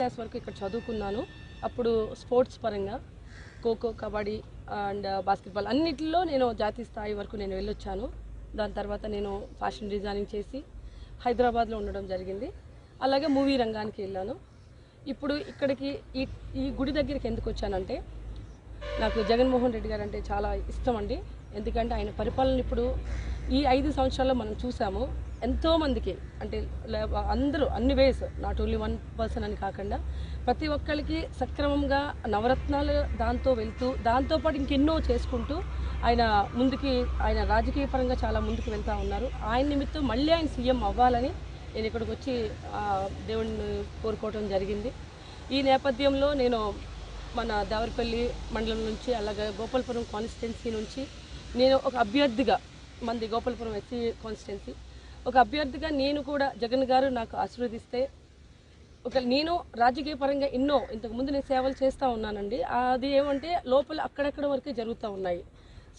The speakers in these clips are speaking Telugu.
క్లాస్ వరకు ఇక్కడ చదువుకున్నాను. అప్పుడు స్పోర్ట్స్ పరంగా ఖోఖో, కబడ్డీ అండ్ బాస్కెట్బాల్ అన్నిటిలో నేను జాతీయ స్థాయి వరకు నేను వెళ్ళొచ్చాను. దాని తర్వాత నేను ఫ్యాషన్ డిజైనింగ్ చేసి హైదరాబాద్లో ఉండడం జరిగింది. అలాగే మూవీ రంగానికి వెళ్ళాను. ఇప్పుడు ఇక్కడికి ఈ గుడి దగ్గరికి ఎందుకు వచ్చానంటే, నాకు జగన్మోహన్ రెడ్డి గారు అంటే చాలా ఇష్టం అండి. ఎందుకంటే ఆయన పరిపాలన ఇప్పుడు ఈ 5 సంవత్సరాల్లో మనం చూసాము. ఎంతోమందికి అంటే అందరూ అన్ని వేస్, నాట్ ఓన్లీ 1 పర్సన్ అని కాకుండా ప్రతి ఒక్కరికి సక్రమంగా నవరత్నాలు దాంతో వెళ్తూ దాంతోపాటు ఇంకెన్నో చేసుకుంటూ ఆయన ముందుకి ఆయన రాజకీయ పరంగా చాలా ముందుకు వెళ్తూ ఉన్నారు. ఆయన నిమిత్తం మళ్ళీ ఆయన సీఎం అవ్వాలని నేను ఇక్కడికి వచ్చి దేవుడిని కోరుకోవడం జరిగింది. ఈ నేపథ్యంలో నేను మన దేవరపల్లి మండలం నుంచి అలాగే గోపాలపురం కాన్స్టిట్యున్సీ నుంచి నేను ఒక అభ్యర్థిగా, మంది గోపాలపురం ఎస్సీ కాన్స్టిట్యున్సీ, ఒక అభ్యర్థిగా నేను కూడా జగన్ గారు నాకు ఆశీర్వదిస్తే నేను రాజకీయ పరంగా ఇంతకుముందు నేను సేవలు చేస్తూ ఉన్నానండి. అది ఏమంటే లోపల అక్కడక్కడ వరకే జరుగుతూ ఉన్నాయి.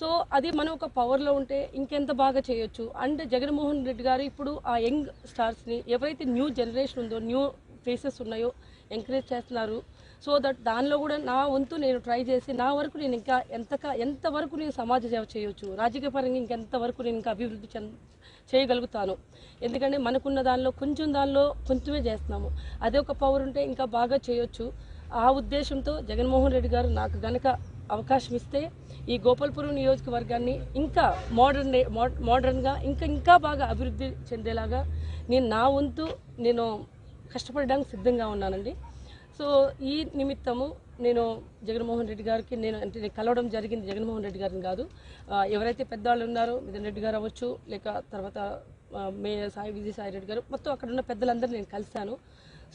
సో అది మనం ఒక పవర్లో ఉంటే ఇంకెంత బాగా చేయొచ్చు. అంటే జగన్మోహన్ రెడ్డి గారు ఇప్పుడు ఆ యంగ్ స్టార్స్ని, ఎవరైతే న్యూ జనరేషన్ ఉందో, న్యూ ఫేసెస్ ఉన్నాయో ఎంకరేజ్ చేస్తున్నారు. సో దట్ దానిలో కూడా నా వంతు నేను ట్రై చేసి నా వరకు నేను ఇంకా ఎంతవరకు నేను సమాజ సేవ చేయొచ్చు, రాజకీయ పరంగా ఇంకెంతవరకు నేను ఇంకా అభివృద్ధి చేయగలుగుతాను. ఎందుకంటే మనకున్న దానిలో కొంచెమే చేస్తున్నాము. అదే ఒక పవర్ ఉంటే ఇంకా బాగా చేయొచ్చు. ఆ ఉద్దేశంతో జగన్మోహన్ రెడ్డి గారు నాకు గనక అవకాశం ఇస్తే ఈ గోపాలపురం నియోజకవర్గాన్ని ఇంకా మోడర్న్గా ఇంకా బాగా అభివృద్ధి చెందేలాగా నా వంతు నేను కష్టపడడానికి సిద్ధంగా ఉన్నానండి. సో ఈ నిమిత్తము నేను జగన్మోహన్ రెడ్డి గారికి నేను కలవడం జరిగింది. జగన్మోహన్ రెడ్డి గారిని కాదు, ఎవరైతే పెద్దవాళ్ళు ఉన్నారో మిథున్ రెడ్డి గారు అవ్వచ్చు, లేక తర్వాత మేయర్ విజయసాయి రెడ్డి గారు, మొత్తం అక్కడ ఉన్న పెద్దలందరూ నేను కలిశాను.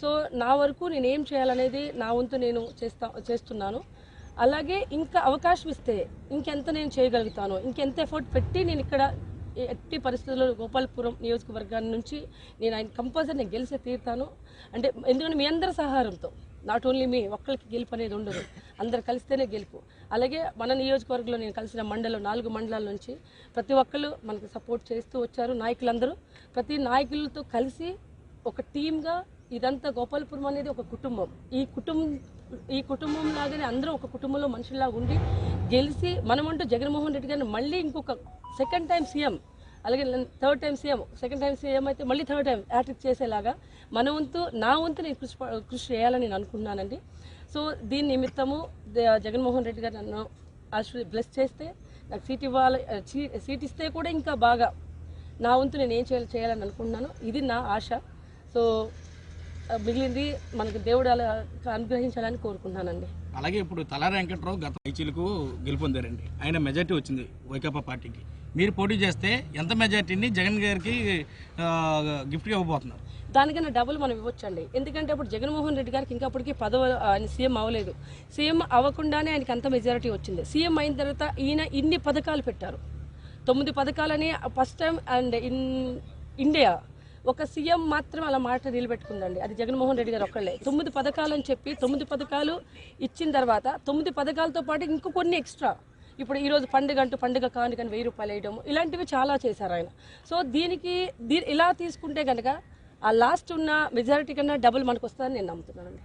సో నా వరకు నేను ఏం చేయాలనేది నా వంతు నేను చేస్తున్నాను. అలాగే ఇంకా అవకాశం ఇస్తే ఇంకెంత నేను చేయగలుగుతాను, ఇంకెంత ఎఫర్ట్ పెట్టి నేను ఇక్కడ ఎట్టి పరిస్థితుల్లో గోపాలపురం నియోజకవర్గాన్ని నుంచి నేను ఆయన కంపల్సరీ నేను గెలిచే తీరుతాను. అంటే ఎందుకంటే మీ అందరి సహారంతో, నాట్ ఓన్లీ మీ ఒక్కరికి గెలుపు అనేది ఉండదు, అందరు కలిస్తేనే గెలుపు. అలాగే మన నియోజకవర్గంలో నేను కలిసిన 4 మండలాల నుంచి ప్రతి ఒక్కరు మనకు సపోర్ట్ చేస్తూ వచ్చారు. నాయకులందరూ ప్రతి నాయకులతో కలిసి ఒక టీమ్గా ఇదంతా గోపాలపురం అనేది ఒక కుటుంబం. ఈ కుటుంబం లాగానే అందరూ ఒక కుటుంబంలో మనుషుల్లాగా ఉండి గెలిచి మనమంటూ జగన్మోహన్ రెడ్డి గారిని మళ్ళీ ఇంకొక సెకండ్ టైం సీఎం, అలాగే third time CM, second time CM అయితే మళ్ళీ థర్డ్ టైం యాట్రిక్ చేసేలాగా నా వంతు నేను కృషి చేయాలని నేను అనుకున్నానండి. సో దీని నిమిత్తము జగన్మోహన్ రెడ్డి గారు నన్ను బ్లెస్ చేస్తే నాకు సీట్ ఇస్తే కూడా ఇంకా బాగా నా వంతు నేను ఏం చేయాలని అనుకుంటున్నాను. ఇది నా ఆశ. సో మిగిలింది మనకు దేవుడు అలా అనుగ్రహించాలని కోరుకుంటున్నానండి. అలాగే ఇప్పుడు తలారి వెంకట్రావు గత ఐచీలకు గెలుపొందారండి. ఆయన మెజార్టీ వచ్చింది వైకాపా పార్టీకి. మీరు పోటీ చేస్తే ఎంత మెజార్టీని జగన్ గారికి గిఫ్ట్గా ఇవ్వబోతున్నారు? దానికన్నా డబుల్ మనం ఇవ్వచ్చండి. ఎందుకంటే ఇప్పుడు జగన్మోహన్ రెడ్డి గారికి ఇంకా అప్పటికి ఆయన సీఎం అవ్వలేదు. సీఎం అవ్వకుండానే ఆయనకి అంత మెజారిటీ వచ్చింది. సీఎం అయిన తర్వాత ఈయన ఇన్ని పథకాలు పెట్టారు, 9 పథకాలని first time and in India ఒక సీఎం మాత్రం అలా మాట నిలబెట్టుకుందండి. అది జగన్మోహన్ రెడ్డి గారు ఒక్కళ్ళే. 9 పథకాలు అని చెప్పి 9 పథకాలు ఇచ్చిన తర్వాత 9 పథకాలతో పాటు ఇంకో కొన్ని ఎక్స్ట్రా, ఇప్పుడు ఈరోజు పండుగ కానుకని 1000 రూపాయలు వేయడం, ఇలాంటివి చాలా చేశారు ఆయన. సో ఇలా తీసుకుంటే కనుక ఆ లాస్ట్ ఉన్న మెజారిటీ కన్నా డబుల్ మనకు వస్తుందని నేను నమ్ముతున్నానండి.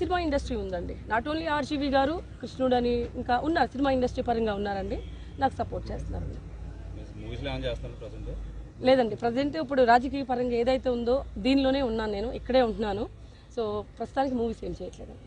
సినిమా ఇండస్ట్రీ ఉందండి, నాట్ ఓన్లీ ఆర్జీవి గారు, కృష్ణుడు అని ఇంకా ఉన్నారు, సినిమా ఇండస్ట్రీ పరంగా ఉన్నారండి, నాకు సపోర్ట్ చేస్తున్నారండి. లేదండి, ప్రజెంట్ ఇప్పుడు రాజకీయ పరంగా ఏదైతే ఉందో దీనిలోనే ఉన్నాను, నేను ఇక్కడే ఉంటున్నాను. సో ప్రస్తుతానికి మూవీస్ ఏం చేయట్లేదండి.